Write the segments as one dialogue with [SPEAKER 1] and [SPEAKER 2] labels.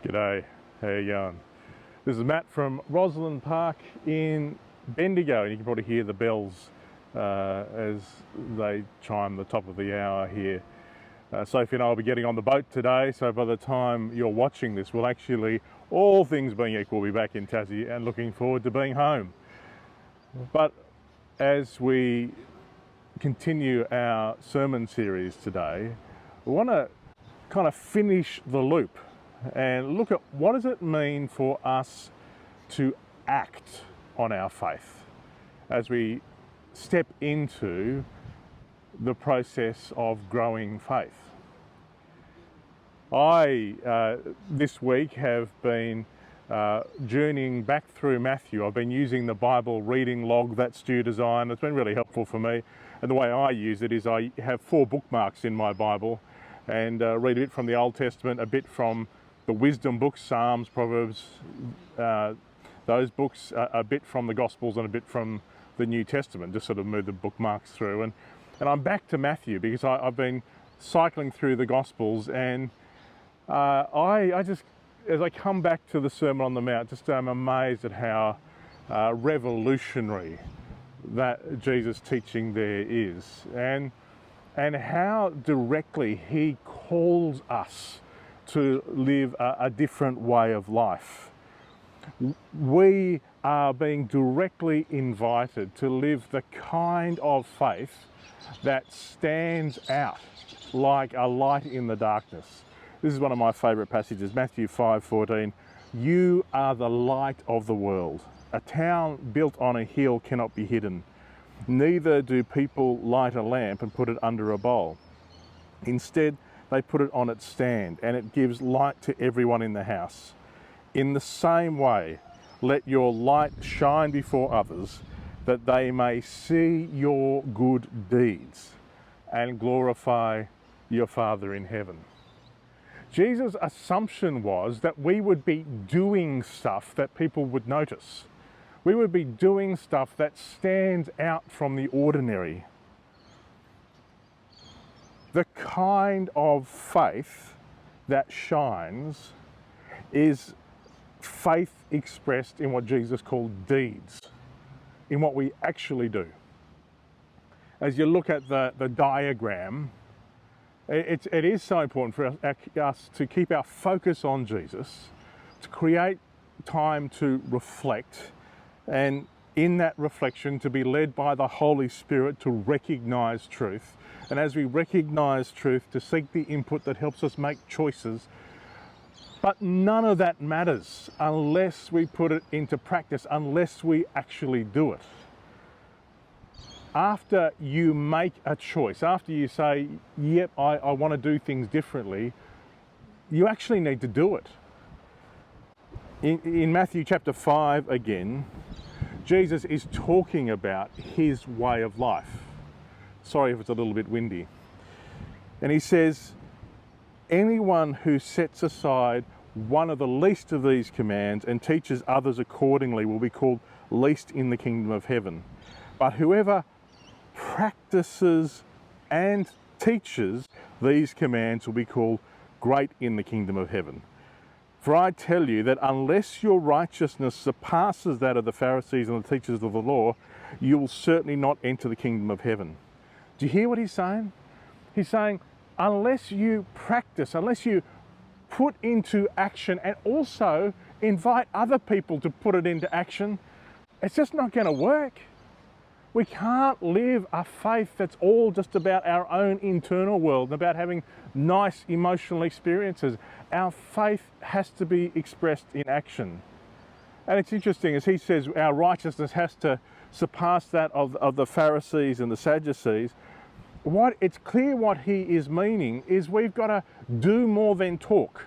[SPEAKER 1] G'day, how you going? This is Matt from Roslyn Park in Bendigo, and you can probably hear the bells as they chime the top of the hour here. Sophie and I will be getting on the boat today, so by the time you're watching this, we'll actually, all things being equal, be back in Tassie and looking forward to being home. But as we continue our sermon series today, we want to kind of finish the loop and look at what does it mean for us to act on our faith as we step into the process of growing faith. I, this week, have been journeying back through Matthew. I've been using the Bible reading log that Stu designed. It's been really helpful for me. And the way I use it is I have 4 bookmarks in my Bible and read a bit from the Old Testament, a bit from the wisdom books, Psalms, Proverbs, those books, a bit from the Gospels and a bit from the New Testament, just sort of move the bookmarks through. And I'm back to Matthew because I've been cycling through the Gospels, and I just, as I come back to the Sermon on the Mount, just I'm amazed at how revolutionary that Jesus' teaching there is, and how directly he calls us to live a different way of life. We are being directly invited to live the kind of faith that stands out like a light in the darkness. This is one of my favourite passages, Matthew 5:14. You are the light of the world. A town built on a hill cannot be hidden. Neither do people light a lamp and put it under a bowl. Instead, they put it on its stand, and it gives light to everyone in the house. In the same way, let your light shine before others, that they may see your good deeds and glorify your Father in heaven. Jesus' assumption was that we would be doing stuff that people would notice. We would be doing stuff that stands out from the ordinary. The kind of faith that shines is faith expressed in what Jesus called deeds, in what we actually do. As you look at the diagram, it is so important for us to keep our focus on Jesus, to create time to reflect, and in that reflection to be led by the Holy Spirit to recognise truth. And as we recognise truth, to seek the input that helps us make choices. But none of that matters unless we put it into practice, unless we actually do it. After you make a choice, after you say, yep, I want to do things differently, you actually need to do it. In Matthew chapter 5 again, Jesus is talking about his way of life. Sorry if it's a little bit windy. And he says, anyone who sets aside one of the least of these commands and teaches others accordingly will be called least in the kingdom of heaven. But whoever practices and teaches these commands will be called great in the kingdom of heaven. For I tell you that unless your righteousness surpasses that of the Pharisees and the teachers of the law, you will certainly not enter the kingdom of heaven. Do you hear what he's saying? He's saying, unless you practice, unless you put into action and also invite other people to put it into action, it's just not going to work. We can't live a faith that's all just about our own internal world, about having nice emotional experiences. Our faith has to be expressed in action. And it's interesting, as he says, our righteousness has to surpass that of the Pharisees and the Sadducees. It's clear what he is meaning is we've got to do more than talk.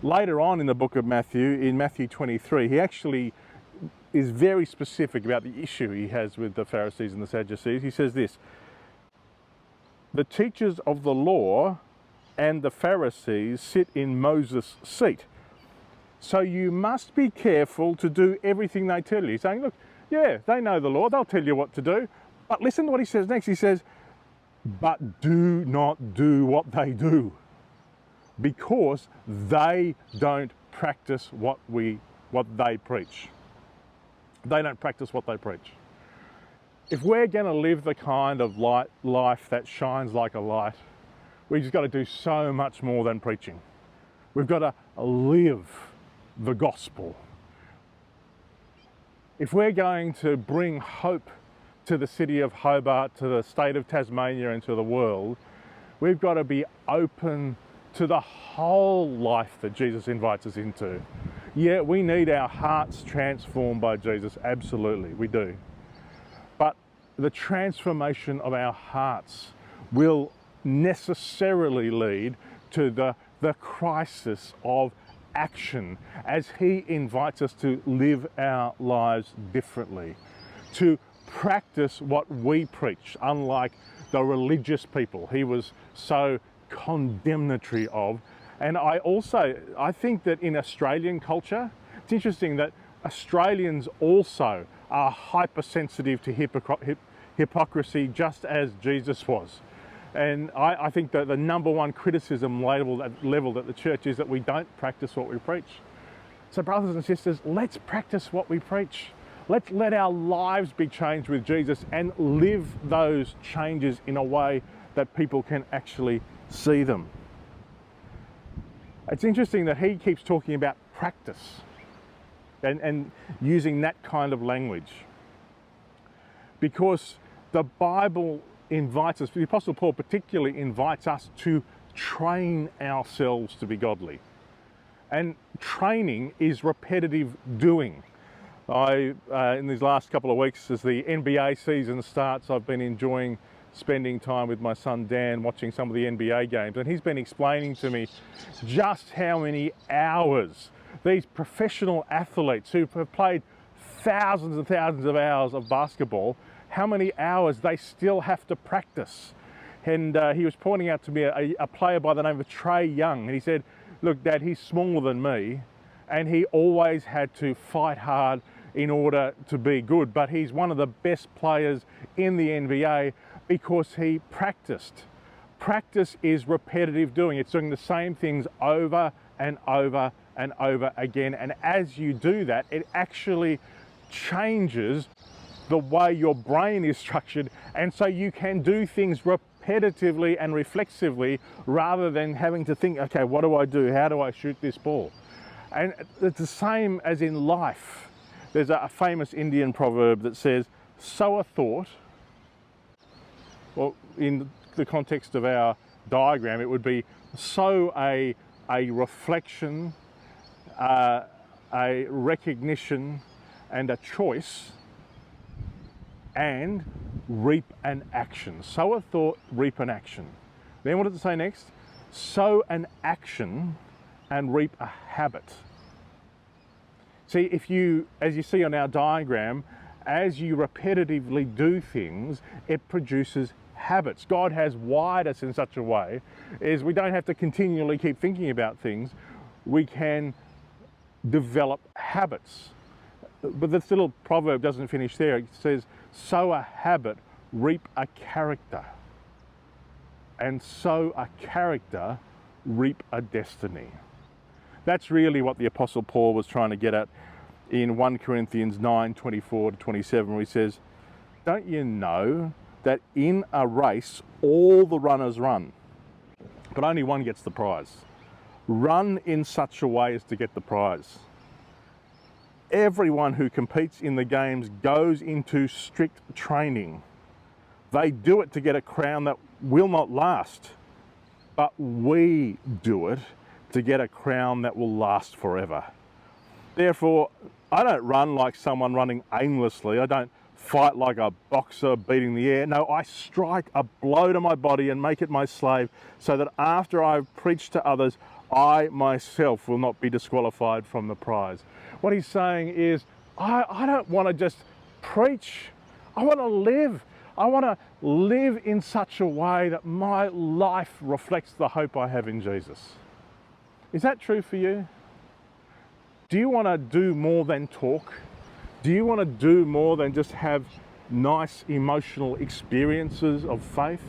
[SPEAKER 1] Later on in the book of Matthew, in Matthew 23, he actually is very specific about the issue he has with the Pharisees and the Sadducees. He says this, the teachers of the law and the Pharisees sit in Moses' seat. So you must be careful to do everything they tell you. He's saying, look, yeah, they know the law, they'll tell you what to do. But listen to what he says next. He says, but do not do what they do. because they don't practice what they preach. They don't practice what they preach. If we're going to live the kind of life that shines like a light, we've just got to do so much more than preaching. We've got to live the gospel. If we're going to bring hope to the city of Hobart, to the state of Tasmania and to the world, we've got to be open to the whole life that Jesus invites us into. Yeah, we need our hearts transformed by Jesus, absolutely, we do. But the transformation of our hearts will necessarily lead to the crisis of action as he invites us to live our lives differently, to practice what we preach, unlike the religious people he was so condemnatory of. And I think that in Australian culture, it's interesting that Australians also are hypersensitive to hypocrisy, just as Jesus was. And I think that the number one criticism leveled at the church is that we don't practice what we preach. So brothers and sisters, let's practice what we preach. Let's let our lives be changed with Jesus and live those changes in a way that people can actually see them. It's interesting that he keeps talking about practice and using that kind of language, because the Bible invites us, the Apostle Paul particularly invites us to train ourselves to be godly. And training is repetitive doing. In these last couple of weeks, as the NBA season starts, I've been enjoying spending time with my son Dan, watching some of the NBA games, and he's been explaining to me just how many hours these professional athletes who have played thousands and thousands of hours of basketball, how many hours they still have to practice. And he was pointing out to me a player by the name of Trae Young, and he said, look, Dad, he's smaller than me, and he always had to fight hard in order to be good, but he's one of the best players in the NBA because he practiced. Practice is repetitive doing. It's doing the same things over and over and over again, and as you do that, it actually changes the way your brain is structured, and so you can do things repetitively and reflexively rather than having to think, okay, what do I do? How do I shoot this ball? And it's the same as in life. There's a famous Indian proverb that says, sow a thought. Well, in the context of our diagram, it would be sow a reflection, a recognition, and a choice, and reap an action. Sow a thought, reap an action. Then what does it say next? Sow an action and reap a habit. See, as you see on our diagram, as you repetitively do things, it produces habits. God has wired us in such a way is we don't have to continually keep thinking about things. We can develop habits. But this little proverb doesn't finish there. It says, sow a habit, reap a character. And sow a character, reap a destiny. That's really what the Apostle Paul was trying to get at in 1 Corinthians 9:24-27, where he says, don't you know that in a race all the runners run, but only one gets the prize? Run in such a way as to get the prize. Everyone who competes in the games goes into strict training. They do it to get a crown that will not last, but we do it to get a crown that will last forever. Therefore, I don't run like someone running aimlessly. I don't fight like a boxer beating the air. No, I strike a blow to my body and make it my slave, so that after I've preached to others, I myself will not be disqualified from the prize. What he's saying is, I don't want to just preach. I want to live. I want to live in such a way that my life reflects the hope I have in Jesus. Is that true for you? Do you want to do more than talk? Do you want to do more than just have nice emotional experiences of faith?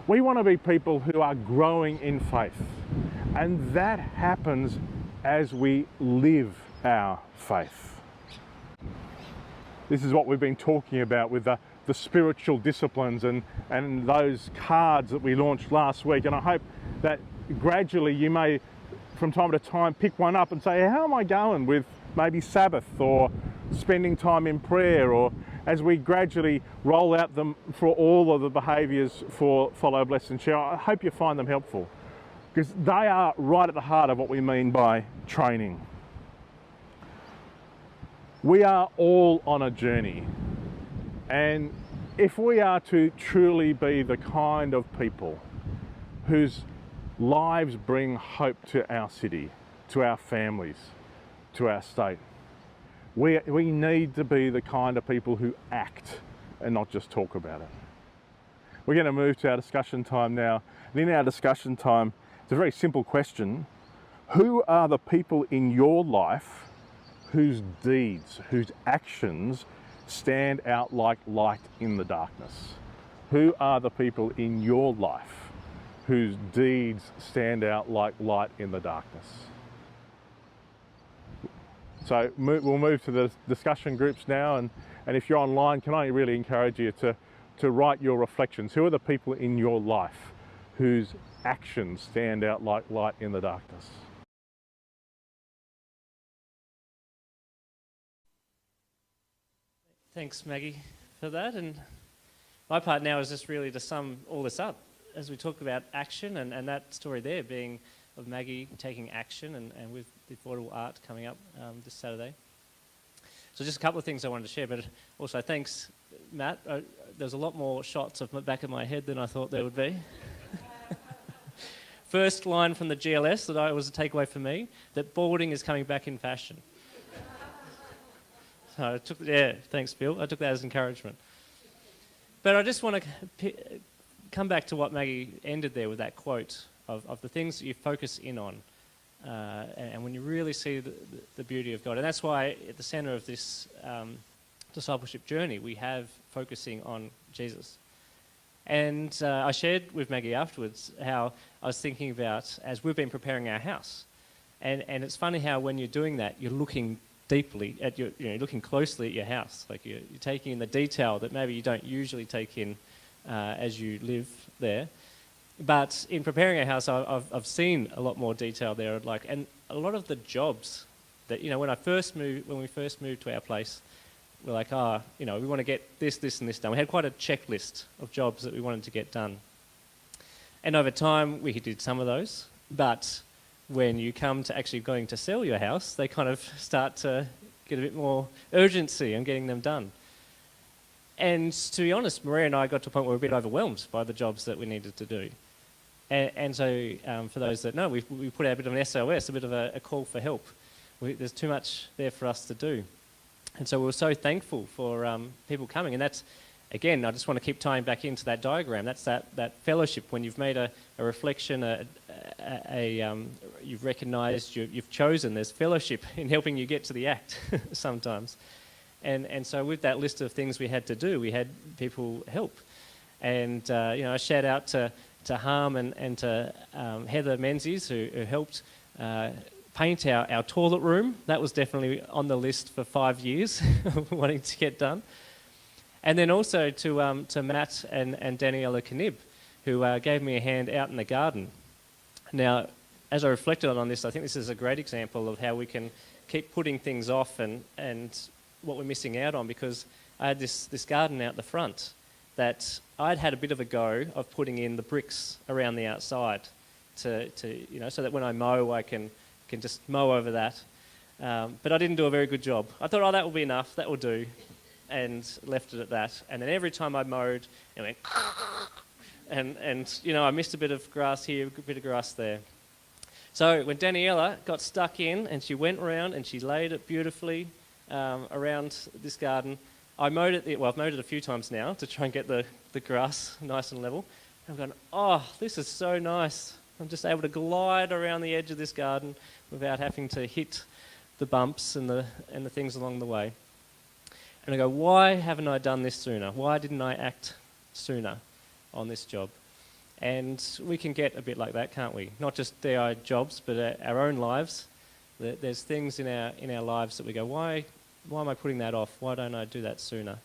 [SPEAKER 1] We want to be people who are growing in faith. And that happens as we live our faith. This is what we've been talking about with the spiritual disciplines and those cards that we launched last week. And I hope that gradually you may, from time to time, pick one up and say, how am I going with maybe Sabbath or spending time in prayer, or as we gradually roll out them for all of the behaviours for Follow, Bless and Share. I hope you find them helpful, because they are right at the heart of what we mean by training. We are all on a journey, and if we are to truly be the kind of people whose lives bring hope to our city, to our families, to our state, we need to be the kind of people who act and not just talk about it. We're going to move to our discussion time now. And in our discussion time, it's a very simple question. Who are the people in your life whose deeds, whose actions stand out like light in the darkness? Who are the people in your life whose deeds stand out like light in the darkness? So we'll move to the discussion groups now, and if you're online, can I really encourage you to write your reflections. Who are the people in your life whose actions stand out like light in the darkness?
[SPEAKER 2] Thanks, Maggie, for that. And my part now is just really to sum all this up as we talk about action, and that story there being of Maggie taking action, and with the affordable art coming up this Saturday. So just a couple of things I wanted to share, but also thanks, Matt. There's a lot more shots of the back of my head than I thought there would be. First line from the GLS that was a takeaway for me, that balding is coming back in fashion. So thanks, Bill. I took that as encouragement. But I just want to come back to what Maggie ended there with, that quote of the things that you focus in on, and when you really see the beauty of God. And that's why at the centre of this discipleship journey, we have focusing on Jesus. And I shared with Maggie afterwards how I was thinking about, as we've been preparing our house, and it's funny how when you're doing that, you're looking deeply at looking closely at your house, like you're taking in the detail that maybe you don't usually take in as you live there. But in preparing our house, I've seen a lot more detail there, and a lot of the jobs that, when we first moved to our place, we're like, we want to get this, this, and this done. We had quite a checklist of jobs that we wanted to get done. And over time, we did some of those, but when you come to actually going to sell your house, they kind of start to get a bit more urgency on getting them done. And to be honest, Maria and I got to a point where we were a bit overwhelmed by the jobs that we needed to do. And so for those that know, we put out a bit of an SOS, a bit of a call for help. There's too much there for us to do. And so we were so thankful for people coming. And that's, again, I just want to keep tying back into that diagram. That's that fellowship when you've made a reflection, you've recognised, you've chosen. There's fellowship in helping you get to the act sometimes. And so with that list of things we had to do, we had people help. And, a shout out to Harm and to Heather Menzies, who helped paint our toilet room. That was definitely on the list for 5 years, wanting to get done. And then also to Matt and Daniela Knib, who gave me a hand out in the garden. Now, as I reflected on this, I think this is a great example of how we can keep putting things off and what we're missing out on, because I had this garden out the front that I'd had a bit of a go of putting in the bricks around the outside to so that when I mow, I can just mow over that. But I didn't do a very good job. I thought, that will be enough, that will do, and left it at that. And then every time I mowed, it went and I missed a bit of grass here, a bit of grass there. So when Daniela got stuck in and she went around and she laid it beautifully around this garden, I mowed it. Well, I've mowed it a few times now to try and get the grass nice and level. And I'm going, this is so nice. I'm just able to glide around the edge of this garden without having to hit the bumps and the things along the way. And I go, why haven't I done this sooner? Why didn't I act sooner on this job? And we can get a bit like that, can't we? Not just our jobs, but our own lives. There's things in our lives that we go, why am I putting that off? Why don't I do that sooner?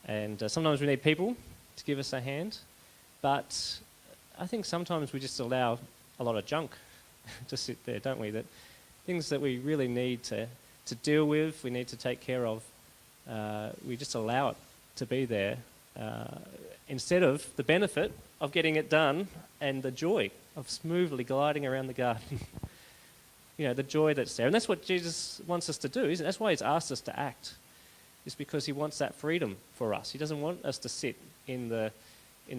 [SPEAKER 2] And sometimes we need people to give us a hand, but I think sometimes we just allow a lot of junk to sit there, don't we? That things that we really need to deal with, we need to take care of, we just allow it to be there instead of the benefit of getting it done and the joy of smoothly gliding around the garden. The joy that's there. And that's what Jesus wants us to do, isn't it? That's why he's asked us to act. It's because he wants that freedom for us. He doesn't want us to sit in the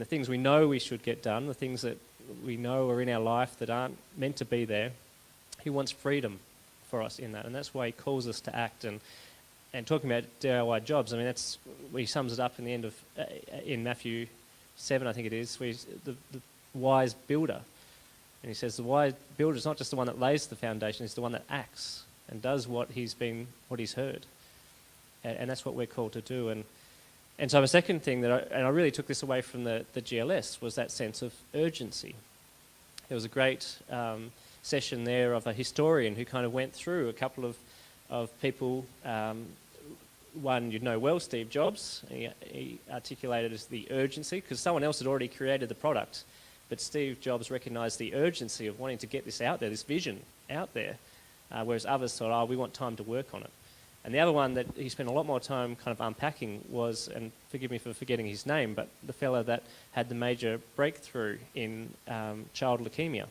[SPEAKER 2] things we know we should get done, the things that we know are in our life that aren't meant to be there. He wants freedom for us in that, and that's why he calls us to act. And talking about DIY jobs, I mean, that's where he sums it up in the end of in Matthew 7, I think it is, where he's the wise builder. And he says the wise builder is not just the one that lays the foundation, it's the one that acts and does what he's heard. And that's what we're called to do. And so the second thing I really took this away from the GLS was that sense of urgency. There was a great session there of a historian who kind of went through a couple of people. One you'd know well, Steve Jobs. He articulated as the urgency because someone else had already created the product, but Steve Jobs recognised the urgency of wanting to get this out there, this vision out there, whereas others thought, we want time to work on it. And the other one that he spent a lot more time kind of unpacking was, and forgive me for forgetting his name, but the fellow that had the major breakthrough in child leukemia.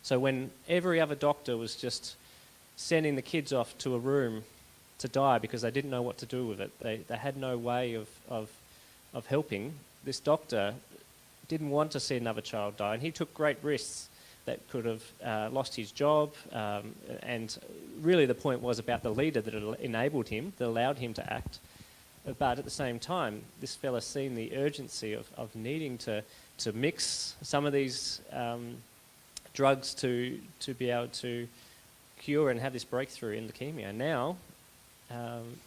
[SPEAKER 2] So when every other doctor was just sending the kids off to a room to die because they didn't know what to do with it, they had no way of helping, this doctor didn't want to see another child die, and he took great risks that could have lost his job, and really the point was about the leader that enabled him, that allowed him to act. But at the same time, this fella seen the urgency of needing to mix some of these drugs to be able to cure and have this breakthrough in leukemia. Now,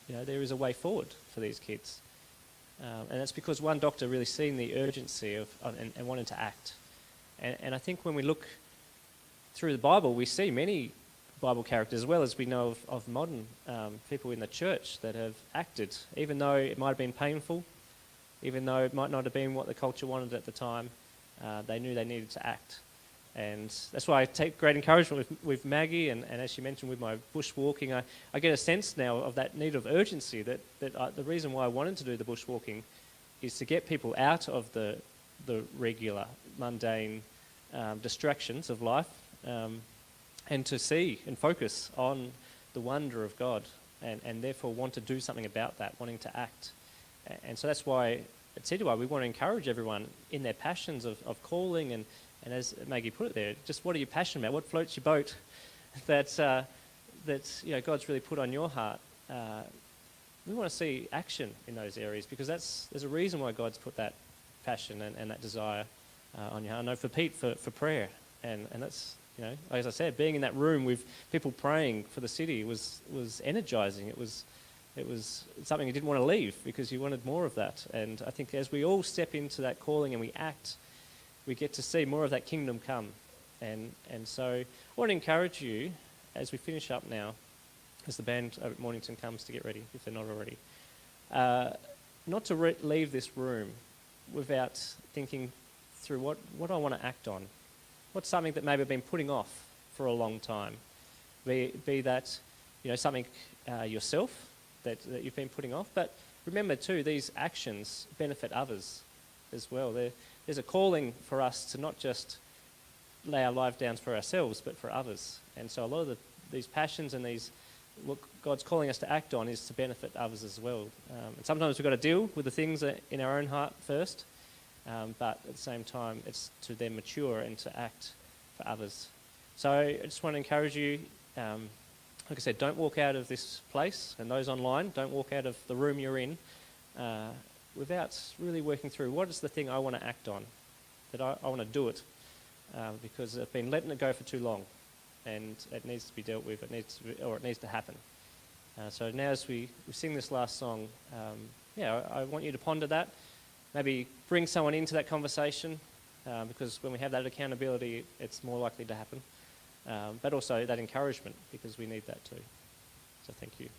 [SPEAKER 2] there is a way forward for these kids. And that's because one doctor really seen the urgency and wanted to act. And I think when we look through the Bible, we see many Bible characters, as well as we know of modern people in the church that have acted, even though it might have been painful, even though it might not have been what the culture wanted at the time, they knew they needed to act. And that's why I take great encouragement with Maggie, and as she mentioned with my bushwalking, I get a sense now of that need of urgency, that the reason why I wanted to do the bushwalking is to get people out of the regular, mundane distractions of life, and to see and focus on the wonder of God, and therefore want to do something about that, wanting to act. And so that's why at Citywide we want to encourage everyone in their passions of calling, and as Maggie put it there, just what are you passionate about? What floats your boat that God's really put on your heart? We want to see action in those areas, because there's a reason why God's put that passion and that desire on your heart. I know for Pete, for prayer, and that's, as I said, being in that room with people praying for the city was energizing. It was something he didn't want to leave, because he wanted more of that. And I think as we all step into that calling and we act, we get to see more of that kingdom come. And so I want to encourage you, as we finish up now, as the band over at Mornington comes to get ready, if they're not already, not to leave this room without thinking through what I want to act on. What's something that maybe I've been putting off for a long time? Be that something yourself that you've been putting off. But remember too, these actions benefit others as well. There's a calling for us to not just lay our life down for ourselves, but for others. And so a lot of these passions and what God's calling us to act on is to benefit others as well. And sometimes we've got to deal with the things that in our own heart first, but at the same time, it's to then mature and to act for others. So I just want to encourage you, like I said, don't walk out of this place, and those online, don't walk out of the room you're in without really working through what is the thing I want to act on, that I want to do it, because I've been letting it go for too long, and it needs to be dealt with, it needs to happen. So now as we sing this last song, I want you to ponder that, maybe bring someone into that conversation, because when we have that accountability, it's more likely to happen. But also that encouragement, because we need that too. So thank you.